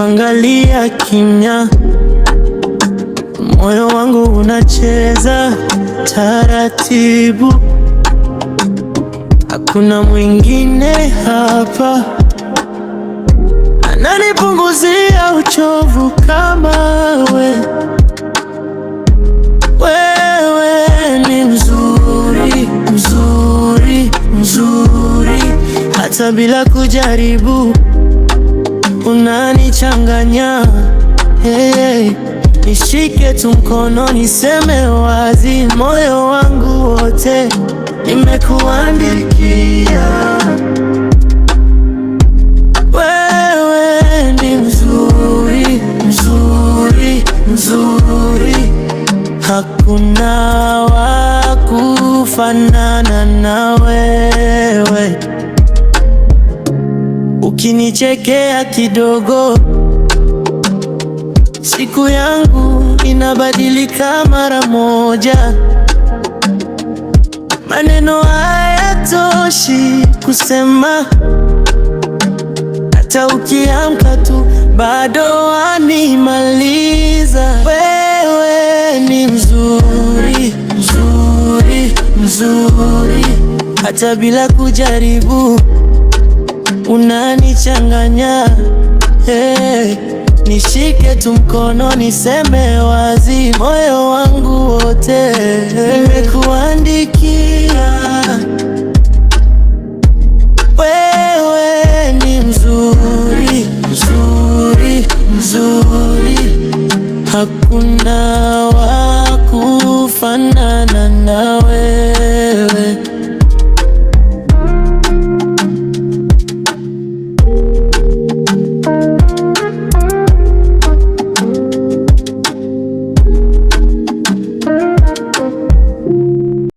nikikuangalia kimya, moyo wangu unacheza taratibu. Hakuna mwingine hapa ananipunguzia uchovu kama wewe. Wewe ni mzuri, mzuri, mzuri, hata bila kujaribu unanichanganya. Hey, nishike tu mkono niseme wazi, moyo wangu wote nimekuandikia. Wewe ni mzuri, mzuri, mzuri, hakuna wa kufanana na wewe. Ukinichekea kidogo, siku yangu inabadilika mara moja. Maneno hayatoshi kusema, hata ukiamka tu bado wanimaliza. Wewe ni mzuri, mzuri, mzuri, hata bila kujaribu unanichanganya. Hey, nishike tu mkono niseme wazi, moyo wangu wote nimekuandikia. Wewe ni mzuri, mzuri, mzuri, hakuna wa kufanana na wewe.